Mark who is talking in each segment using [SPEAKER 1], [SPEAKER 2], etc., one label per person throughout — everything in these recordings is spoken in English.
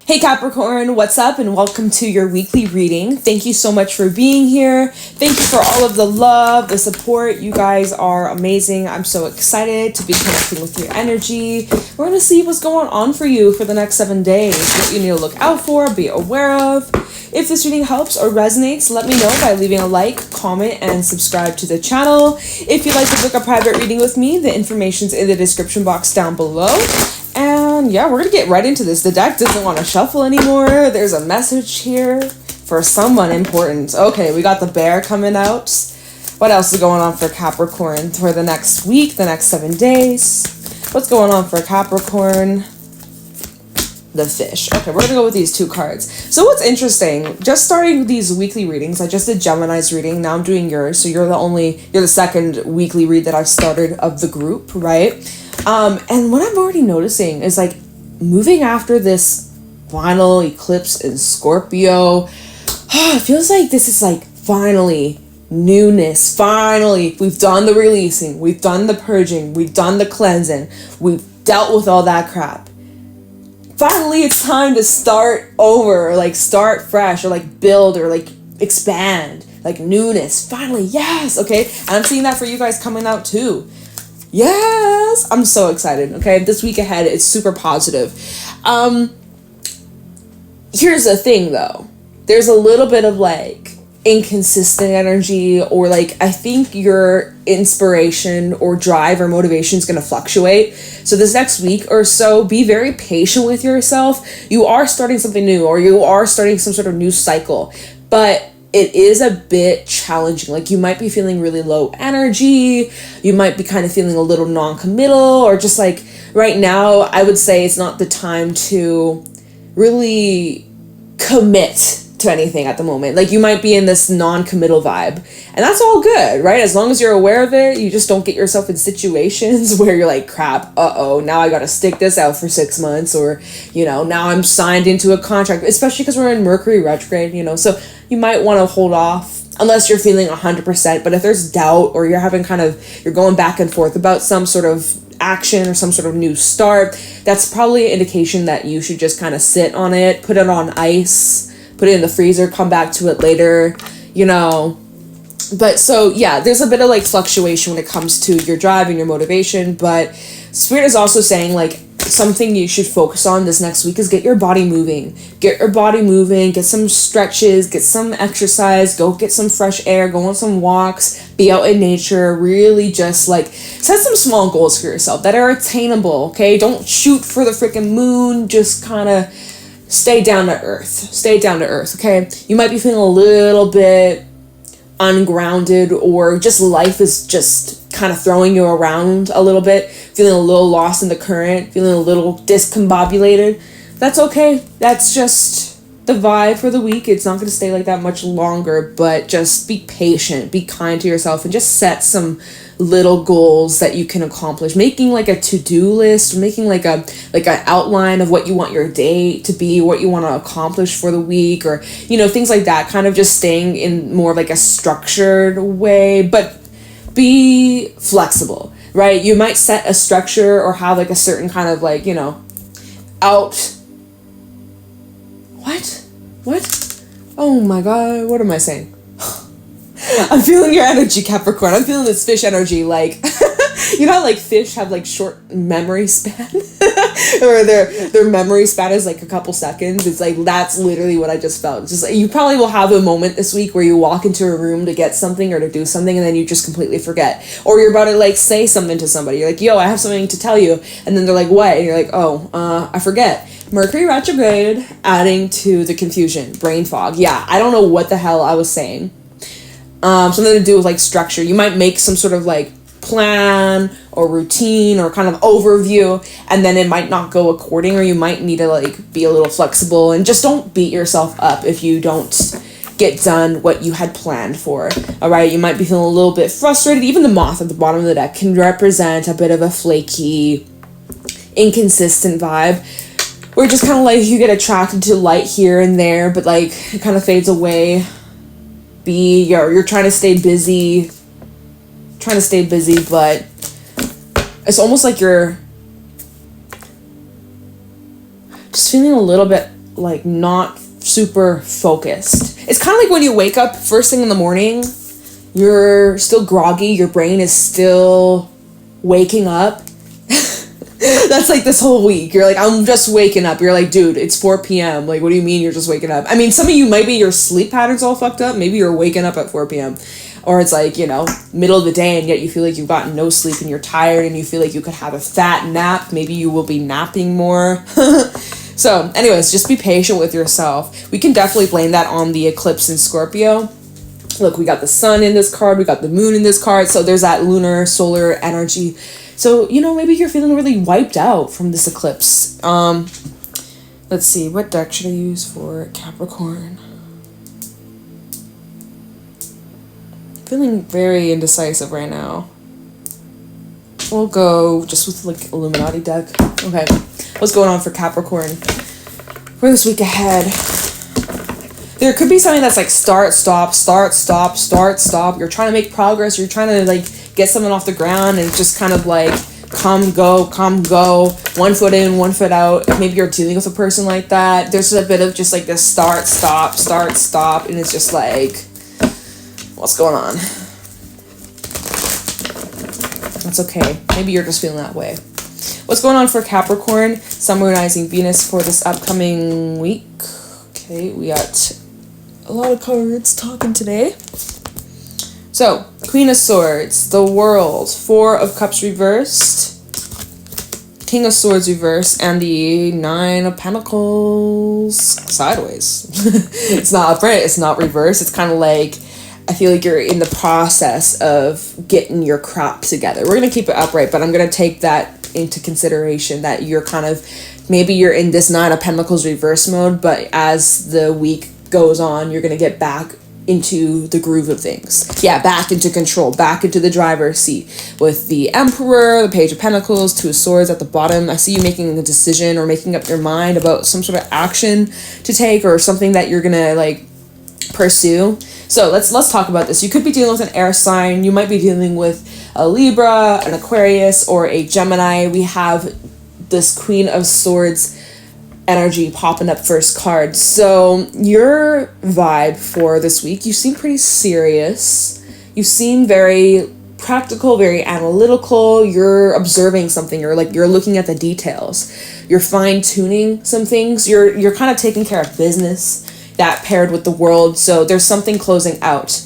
[SPEAKER 1] Hey Capricorn, what's up and welcome to your weekly reading. Thank you so much for being here. Thank you for all of the love, the support. You guys are amazing. I'm so excited to be connecting with your energy. We're going to see what's going on for you for the next 7 days, what you need to look out for, be aware of. If this reading helps or resonates, let me know by leaving a like, comment, and subscribe to the channel. If you'd like to book a private reading with me, the information's in the description box down below. And yeah, we're gonna get right into this. The deck doesn't want to shuffle anymore. There's a message here for someone important. Okay, we got the bear coming out. What else is going on for Capricorn for the next week, the next 7 days? What's going on for Capricorn? The fish. Okay, we're gonna go with these 2 cards. So what's interesting, just starting these weekly readings, I just did Gemini's reading, now I'm doing yours, so you're the second weekly read that I've started of the group, right? And what I'm already noticing is like moving after this final eclipse in Scorpio, it feels like this is like finally newness. Finally, we've done the releasing, we've done the purging, we've done the cleansing, we've dealt with all that crap. Finally, it's time to start over, or like start fresh, or like build, or like expand, like newness. Finally, yes, okay? And I'm seeing that for you guys coming out too. Yes, I'm so excited. Okay, this week ahead is super positive. Here's the thing though, there's a little bit of like inconsistent energy, or like I think your inspiration or drive or motivation is going to fluctuate. So this next week or so, be very patient with yourself. You are starting something new, or you are starting some sort of new cycle, but it is a bit challenging. Like you might be feeling really low energy. You might be kind of feeling a little non-committal, or just like right now, I would say it's not the time to really commit to anything at the moment. Like you might be in this non-committal vibe, and that's all good, right? As long as you're aware of it, you just don't get yourself in situations where you're like, crap, now I gotta stick this out for 6 months, or now I'm signed into a contract, especially because we're in Mercury retrograde, so you might want to hold off unless you're feeling 100%. But if there's doubt, or you're having you're going back and forth about some sort of action or some sort of new start, that's probably an indication that you should just kind of sit on it, put it on ice, put it in the freezer, come back to it later, But so, yeah, there's a bit of like fluctuation when it comes to your drive and your motivation. But Spirit is also saying like something you should focus on this next week is get your body moving. Get your body moving, get some stretches, get some exercise, go get some fresh air, go on some walks, be out in nature, really just like set some small goals for yourself that are attainable, okay? Don't shoot for the freaking moon, just kind of stay down to earth, okay? You might be feeling a little bit ungrounded, or just life is just kind of throwing you around a little bit, feeling a little lost in the current, feeling a little discombobulated. That's okay. That's just the vibe for the week. It's not going to stay like that much longer, but just be patient, be kind to yourself, and just set some little goals that you can accomplish. Making like a to-do list, making like an outline of what you want your day to be, what you want to accomplish for the week, or things like that. Kind of just staying in more of like a structured way, but be flexible, right? You might set a structure or have like a certain kind of like what oh my god, what am I saying? I'm feeling your energy, Capricorn. I'm feeling this fish energy. Like, how like fish have like short memory span, or their memory span is like a couple seconds. It's like, that's literally what I just felt. Just like, you probably will have a moment this week where you walk into a room to get something or to do something, and then you just completely forget. Or you're about to like say something to somebody. You're like, yo, I have something to tell you. And then they're like, what? And you're like, I forget. Mercury retrograde adding to the confusion, brain fog. Yeah, I don't know what the hell I was saying. Something to do with like structure. You might make some sort of like plan or routine or kind of overview, and then it might not go according, or you might need to like be a little flexible, and just don't beat yourself up if you don't get done what you had planned for. All right, you might be feeling a little bit frustrated. Even the moth at the bottom of the deck can represent a bit of a flaky, inconsistent vibe, where just kind of like you get attracted to light here and there, but like it kind of fades away. You're trying to stay busy, but it's almost like you're just feeling a little bit like not super focused. It's kind of like when you wake up first thing in the morning, you're still groggy, your brain is still waking up. That's like this whole week. You're like, I'm just waking up. You're like, dude, it's 4 p.m. Like, what do you mean you're just waking up? I mean, some of you might be your sleep patterns all fucked up. Maybe you're waking up at 4 p.m. Or it's like, you know, middle of the day and yet you feel like you've gotten no sleep and you're tired and you feel like you could have a fat nap. Maybe you will be napping more. So anyways, just be patient with yourself. We can definitely blame that on the eclipse in Scorpio. Look, we got the sun in this card. We got the moon in this card. So there's that lunar, solar energy. So, you know, maybe you're feeling really wiped out from this eclipse. Let's see. What deck should I use for Capricorn? Feeling very indecisive right now. We'll go just with like Illuminati deck. Okay. What's going on for Capricorn for this week ahead? There could be something that's like start, stop, start, stop, start, stop. You're trying to make progress. You're trying to like get something off the ground and it's just kind of like come, go, 1 foot in, 1 foot out. Maybe you're dealing with a person like that. There's a bit of just like this start, stop, and it's just like, what's going on? That's okay. Maybe you're just feeling that way. What's going on for Capricorn? Sun, Moon, Rising, Venus for this upcoming week. Okay, we got a lot of cards talking today. So, Queen of Swords, the World, 4 of Cups reversed, King of Swords reversed, and the 9 of Pentacles sideways. It's not upright, it's not reversed. It's kind of like, I feel like you're in the process of getting your crap together. We're going to keep it upright, but I'm going to take that into consideration that you're kind of, maybe you're in this 9 of Pentacles reverse mode, but as the week goes on, you're going to get back into the groove of things. Yeah, back into control, back into the driver's seat with the Emperor, the Page of Pentacles, 2 of Swords at the bottom. I see you making a decision or making up your mind about some sort of action to take or something that you're gonna like pursue. So let's talk about this. You could be dealing with an air sign. You might be dealing with a Libra, an Aquarius, or a Gemini. We have this Queen of Swords energy popping up first card. So your vibe for this week, you seem pretty serious. You seem very practical, very analytical. You're observing something. You're looking at the details. You're fine-tuning some things. You're kind of taking care of business, that paired with the World. So there's something closing out.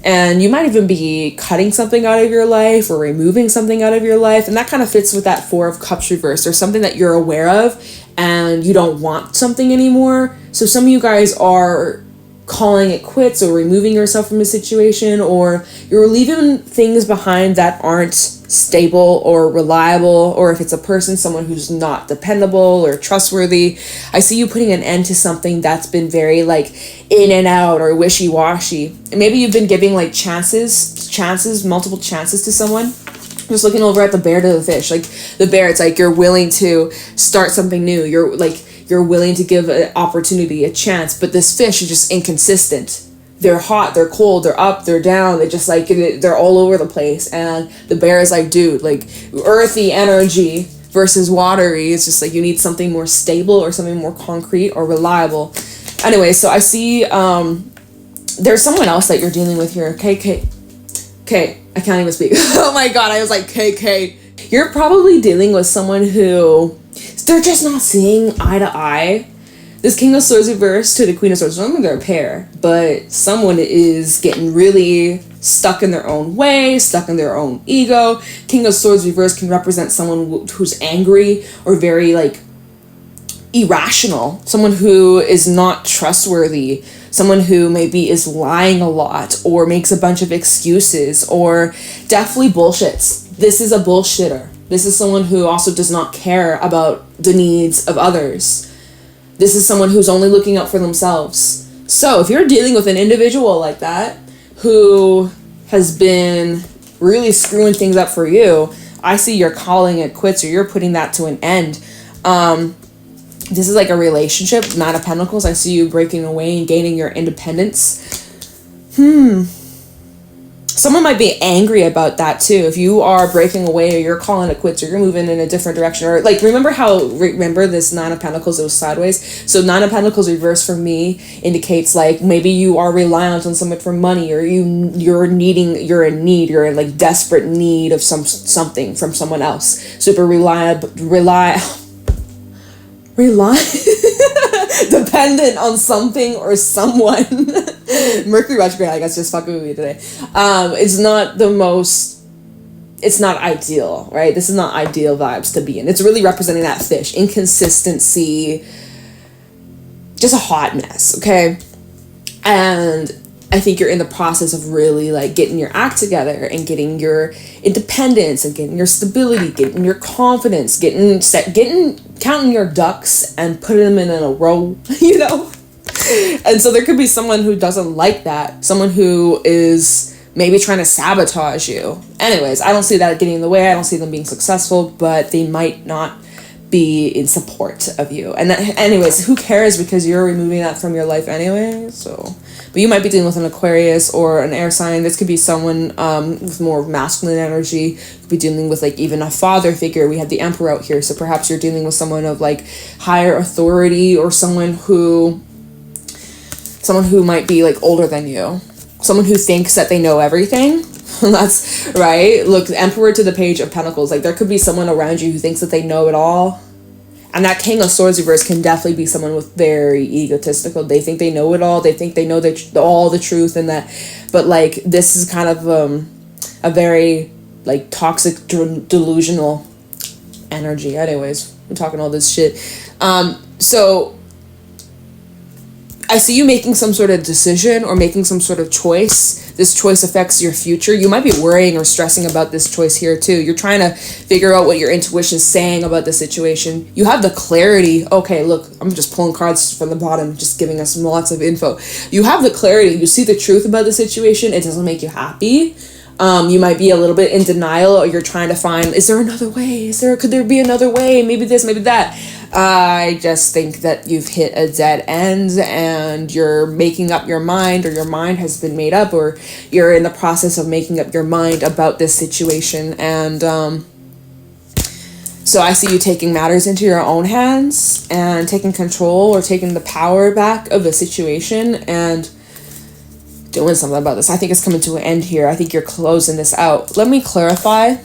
[SPEAKER 1] And you might even be cutting something out of your life or removing something out of your life. And that kind of fits with that 4 of Cups reversed. There's something that you're aware of and you don't want something anymore. So some of you guys are calling it quits or removing yourself from a situation, or you're leaving things behind that aren't stable or reliable, or if it's a person, someone who's not dependable or trustworthy. I see you putting an end to something that's been very like in and out or wishy-washy. And maybe you've been giving like multiple chances to someone. Just looking over at the bear to the fish. Like the bear, it's like you're willing to start something new. You're willing to give an opportunity, a chance, but this fish is just inconsistent. They're hot, they're cold, they're up, they're down, they just like, they're all over the place. And the bear is like, dude, like earthy energy versus watery. It's just like you need something more stable or something more concrete or reliable. Anyway, so I see there's someone else that you're dealing with here. K, I can't even speak. Oh my god, I was like, KK. You're probably dealing with someone who, they're just not seeing eye to eye. This King of Swords reversed to the Queen of Swords. Normally they're a pair, but someone is getting really stuck in their own way, stuck in their own ego. King of Swords reversed can represent someone who's angry or very like irrational. Someone who is not trustworthy. Someone who maybe is lying a lot or makes a bunch of excuses or definitely bullshits. This is a bullshitter. This is someone who also does not care about the needs of others. This is someone who's only looking out for themselves. So if you're dealing with an individual like that who has been really screwing things up for you, I see you're calling it quits or you're putting that to an end. This is like a relationship, 9 of Pentacles. I see you breaking away and gaining your independence. someone might be angry about that too. If you are breaking away, or you're calling it quits, or you're moving in a different direction, or like remember this Nine of Pentacles, it was sideways. So Nine of Pentacles reverse for me indicates like maybe you are reliant on someone for money, or you're in need, you're in like desperate need of something from someone else. Super dependent on something or someone. Mercury retrograde, I guess, just fucking with me today. It's not ideal, right? This is not ideal vibes to be in. It's really representing that fish, inconsistency, just a hot mess, okay? And I think you're in the process of really like getting your act together and getting your independence and getting your stability, getting your confidence, counting your ducks and putting them in a row, you know? And so there could be someone who doesn't like that, someone who is maybe trying to sabotage you. Anyways, I don't see that getting in the way. I don't see them being successful, but they might not be in support of you. And anyways, who cares, because you're removing that from your life anyway. So, but you might be dealing with an Aquarius or an air sign. This could be someone with more masculine energy. You could be dealing with like even a father figure. We have the Emperor out here, so perhaps you're dealing with someone of like higher authority, or someone who might be like older than you, someone who thinks that they know everything. That's right. Look, Emperor to the Page of Pentacles. Like there could be someone around you who thinks that they know it all. And that King of Swords reverse can definitely be someone with very egotistical. They think they know it all. They think they know all the truth, and that. But like this is kind of a very like toxic, delusional energy. Anyways, we're talking all this shit. So I see you making some sort of decision or making some sort of choice. This choice affects your future. You might be worrying or stressing about this choice here too. You're trying to figure out what your intuition is saying about the situation. You have the clarity. Okay, look, I'm just pulling cards from the bottom, just giving us lots of info. You have the clarity. You see the truth about the situation. It doesn't make you happy. You might be a little bit in denial, or you're trying to find, is there another way? Could there be another way? Maybe this, maybe that. I just think that you've hit a dead end, and you're making up your mind, or your mind has been made up, or you're in the process of making up your mind about this situation. And so I see you taking matters into your own hands and taking control, or taking the power back of the situation and doing something about this. I think it's coming to an end here. I think you're closing this out. Let me clarify.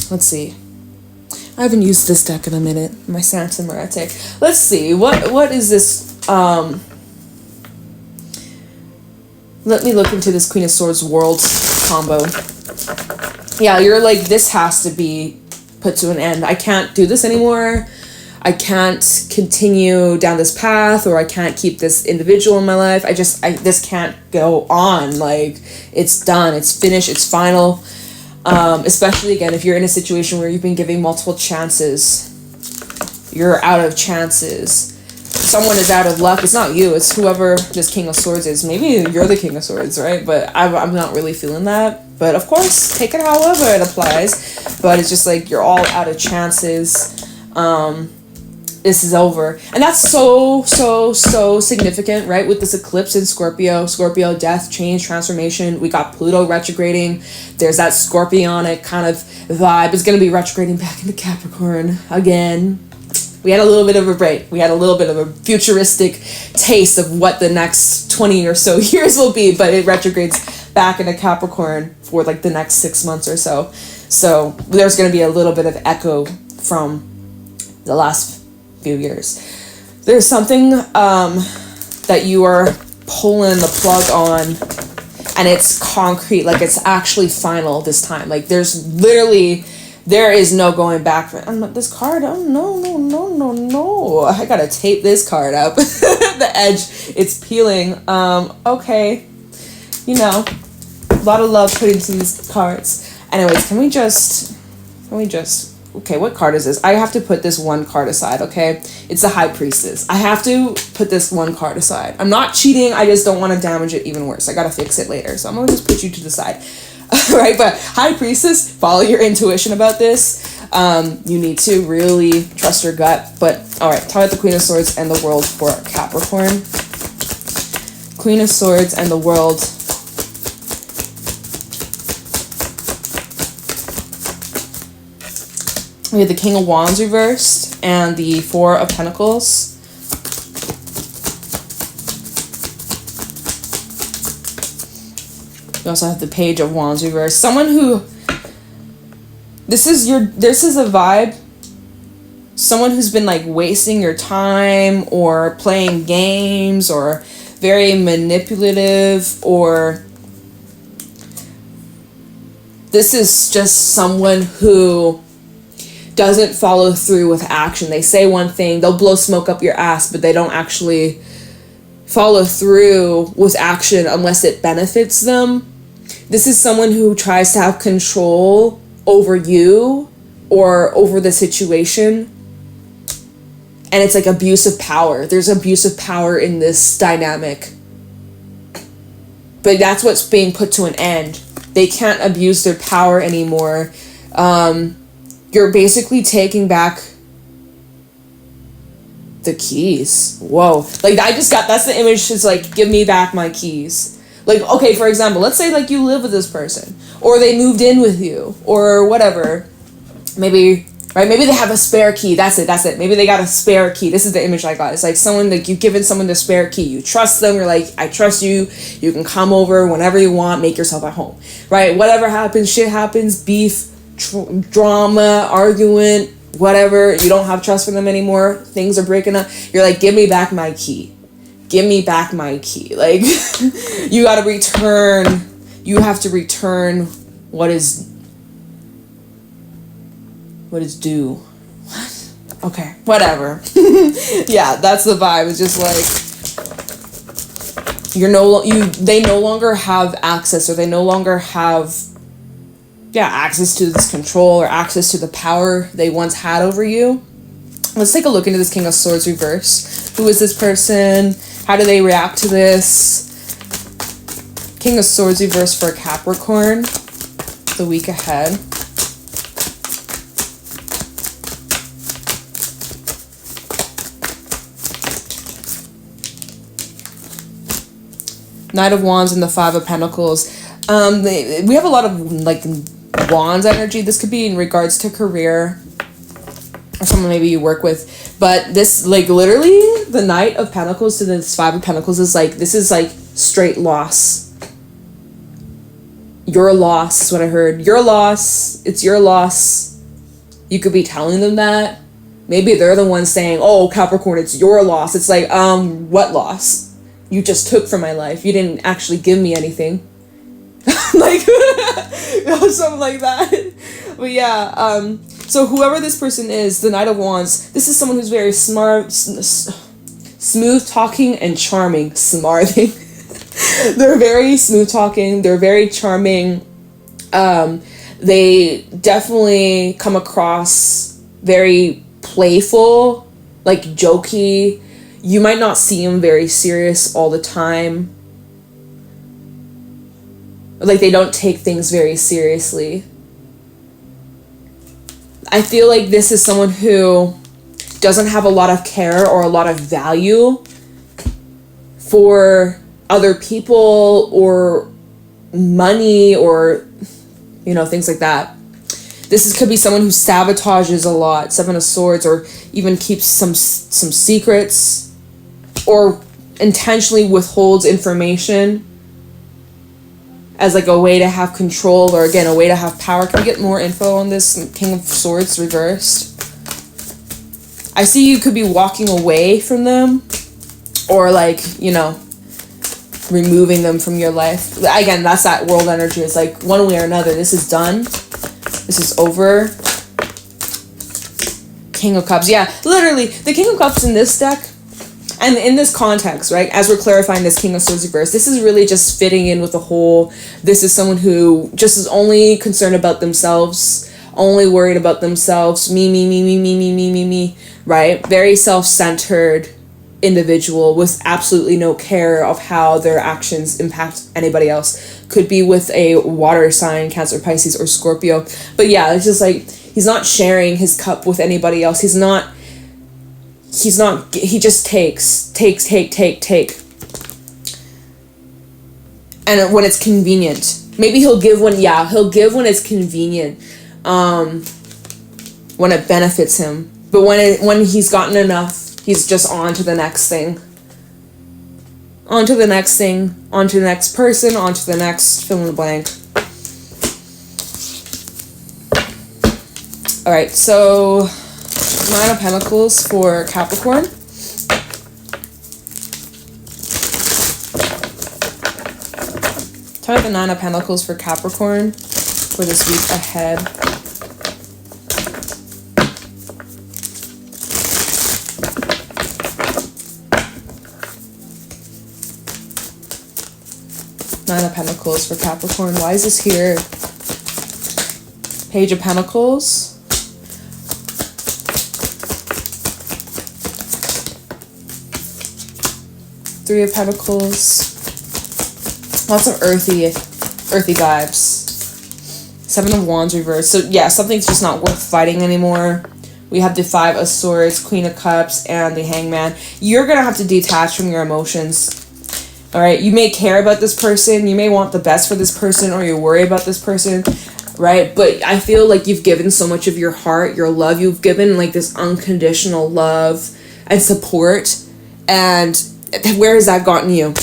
[SPEAKER 1] Let's see. I haven't used this deck in a minute. My Samson Muerte. Let's see. What is this? Let me look into this Queen of Swords world combo. Yeah, you're like, this has to be put to an end. I can't do this anymore. I can't continue down this path, or I can't keep this individual in my life. This can't go on. Like, it's done. It's finished. It's final. Especially again, if you're in a situation where you've been giving multiple chances, you're out of chances. Someone is out of luck. It's not you. It's whoever this King of Swords is. Maybe you're the King of Swords, right? But I'm not really feeling that. But of course, take it however it applies. But it's just like you're all out of chances. This is over. And that's so significant, right? With this eclipse in Scorpio, death, change, transformation. We got Pluto retrograding. There's that scorpionic kind of vibe. It's going to be retrograding back into Capricorn again. We had a little bit of a break. We had a little bit of a futuristic taste of what the next 20 or so years will be, but it retrogrades back into Capricorn for like the next 6 months or so. So there's going to be a little bit of echo from the last few years. There's something that you are pulling the plug on, and it's concrete, like it's actually final this time. Like there is no going back. This card, oh no, I gotta tape this card up. The edge, it's peeling. Okay, a lot of love put into these cards. Anyways, can we just okay, what card is this? I have to put this one card aside, okay? It's the High Priestess. I have to put this one card aside. I'm not cheating. I just don't want to damage it even worse. I got to fix it later. So I'm going to just put you to the side. Right? But High Priestess, follow your intuition about this. You need to really trust your gut. But, all right, talk about the Queen of Swords and the World for Capricorn. Queen of Swords and the World We have the King of Wands reversed and the Four of Pentacles. We also have the Page of Wands reversed. Someone who, this is a vibe. Someone who's been like wasting your time or playing games or very manipulative, or this is just someone who doesn't follow through with action. They say one thing, they'll blow smoke up your ass, but they don't actually follow through with action unless it benefits them. This is someone who tries to have control over you or over the situation. And it's like abuse of power. There's abuse of power in this dynamic. But that's what's being put to an end. They can't abuse their power anymore. You're basically taking back the keys. Whoa. Like, I just got, that's the image. It's like, give me back my keys. Like, okay, for example, let's say like you live with this person, or they moved in with you, or whatever. Maybe, right? Maybe they have a spare key. That's it. Maybe they got a spare key. This is the image I got. It's like someone, like you've given someone the spare key. You trust them. You're like, I trust you. You can come over whenever you want. Make yourself at home, right? Whatever happens, shit happens, beef, drama, argument, whatever. You don't have trust for them anymore. Things are breaking up. You're like, give me back my key. Give me back my key. Like, you got to return. You have to return what is due. What? Okay, whatever. Yeah, that's the vibe. It's just like they no longer have access, or they no longer have access to this control or access to the power they once had over you. Let's take a look into this King of Swords reverse. Who is this person? How do they react to this? King of Swords reverse for Capricorn. The week ahead. Knight of Wands and the Five of Pentacles. We have a lot of like Wands energy. This could be in regards to career or someone maybe you work with. But this, like, literally the Knight of Pentacles to this Five of Pentacles is like, this is like straight loss. Your loss is what I heard. Your loss. It's your loss. You could be telling them that. Maybe they're the ones saying, oh, Capricorn, it's your loss. It's like, what loss? You just took from my life. You didn't actually give me anything. Like, something like that. But yeah, so whoever this person is, the Knight of Wands, this is someone who's very smart, smooth talking and charming. Smarting. They're very smooth talking. They're very charming. They definitely come across very playful, like jokey. You might not see them very serious all the time. Like, they don't take things very seriously. I feel like this is someone who doesn't have a lot of care or a lot of value for other people or money or, you know, things like that. Could be someone who sabotages a lot, Seven of Swords, or even keeps some secrets, or intentionally withholds information as like a way to have control, or again, a way to have power. Can we get more info on this King of Swords reversed? I see you could be walking away from them, or like, you know, removing them from your life. Again, that's that world energy. It's like one way or another, this is done. This is over. King of Cups. Yeah, literally, the King of Cups in this deck, and in this context, right, as we're clarifying this King of Swords reverse, this is really just fitting in with the whole, this is someone who just is only concerned about themselves, only worried about themselves, me, right? Very self-centered individual with absolutely no care of how their actions impact anybody else. Could be with a water sign, Cancer, Pisces, or Scorpio. But yeah, it's just like, he's not sharing his cup with anybody else. He just takes. And when it's convenient. Maybe he'll give when it's convenient. when it benefits him. But when he's gotten enough, he's just on to the next thing. On to the next thing, on to the next person, on to the next fill in the blank. Alright, so 9 of Pentacles for Capricorn. Tell me the 9 of Pentacles for Capricorn for this week ahead. Nine of Pentacles for Capricorn. Why is this here? Page of Pentacles. Three of Pentacles. Lots of earthy vibes. Seven of Wands reversed. So yeah, something's just not worth fighting anymore. We have the Five of Swords, Queen of Cups, and the Hangman. You're gonna have to detach from your emotions. All right, you may care about this person, you may want the best for this person, or you worry about this person, right? But I feel like you've given so much of your heart, your love, you've given like this unconditional love and support, and where has that gotten you?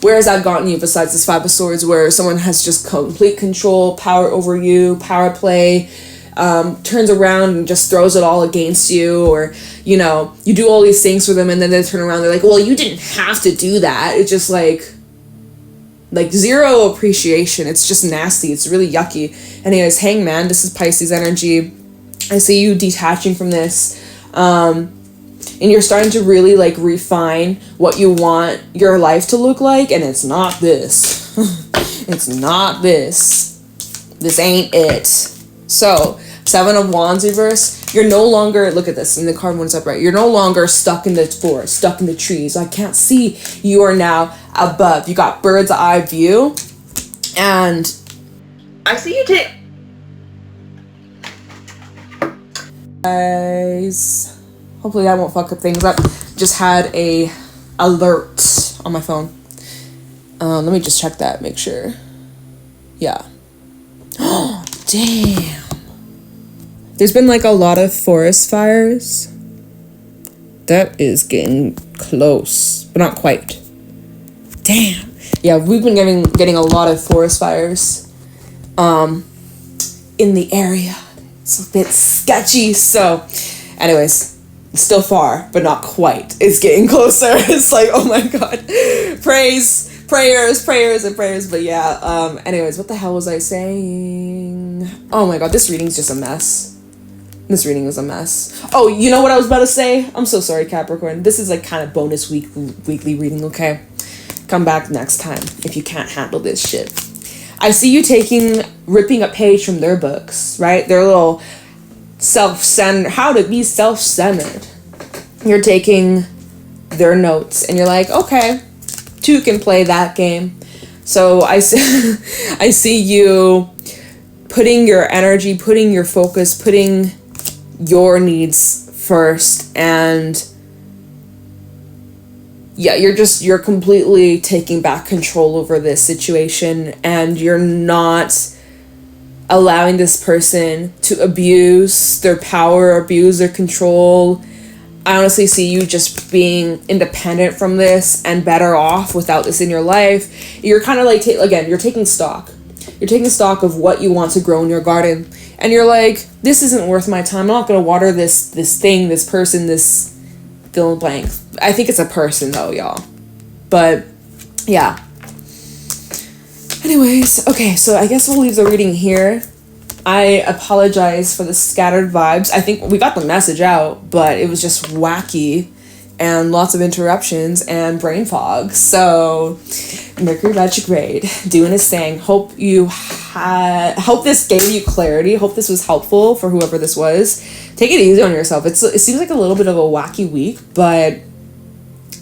[SPEAKER 1] Where has that gotten you besides this Five of Swords, where someone has just complete control, power over you, power play, turns around and just throws it all against you, or you know, you do all these things for them and then they turn around, they're like, well, you didn't have to do that. It's just like zero appreciation. It's just nasty. It's really yucky. Anyways, Hangman, this is Pisces energy. I see you detaching from this, and you're starting to really like refine what you want your life to look like, and it's not this. It's not this. This ain't it. So Seven of Wands reverse. You're no longer, look at this, and the card one's upright. You're no longer stuck in the forest, stuck in the trees. I can't see. You are now above. You got bird's eye view. And I see you take. Guys, hopefully I won't fuck up things up. Just had a alert on my phone. Let me just check that, make sure. Yeah. Oh, damn. There's been like a lot of forest fires. That is getting close, but not quite. Damn. Yeah, we've been getting a lot of forest fires in the area. It's a bit sketchy. So anyways, still far, but not quite. It's getting closer. It's like, oh my God. Prayers, and prayers. But yeah, anyways, what the hell was I saying? Oh my God, this reading's just a mess. This reading was a mess. Oh, you know what I was about to say? I'm so sorry, Capricorn. This is like kind of bonus weekly reading, okay? Come back next time if you can't handle this shit. I see you ripping a page from their books, right? Their little self-centered, how to be self-centered. You're taking their notes and you're like, okay, two can play that game. So I see you putting your energy, putting your focus, putting your needs first, and yeah, you're completely taking back control over this situation, and you're not allowing this person to abuse their power, abuse their control. I honestly see you just being independent from this and better off without this in your life. You're kind of like, you're taking stock. You're taking stock of what you want to grow in your garden. And you're like, this isn't worth my time. I'm not going to water this thing, this person, this fill in blank. I think it's a person though, y'all. But yeah. Anyways, okay, so I guess we'll leave the reading here. I apologize for the scattered vibes. I think we got the message out, but it was just wacky and lots of interruptions and brain fog. So Mercury retrograde doing his thing. Hope this gave you clarity. Hope this was helpful for whoever this was. Take it easy on yourself. It seems like a little bit of a wacky week, but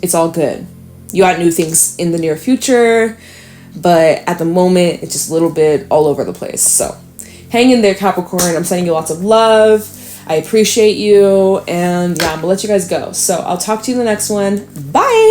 [SPEAKER 1] it's all good. You got new things in the near future, but at the moment it's just a little bit all over the place. So hang in there, Capricorn. I'm sending you lots of love. I appreciate you, and yeah, I'm gonna let you guys go. So I'll talk to you in the next one. Bye.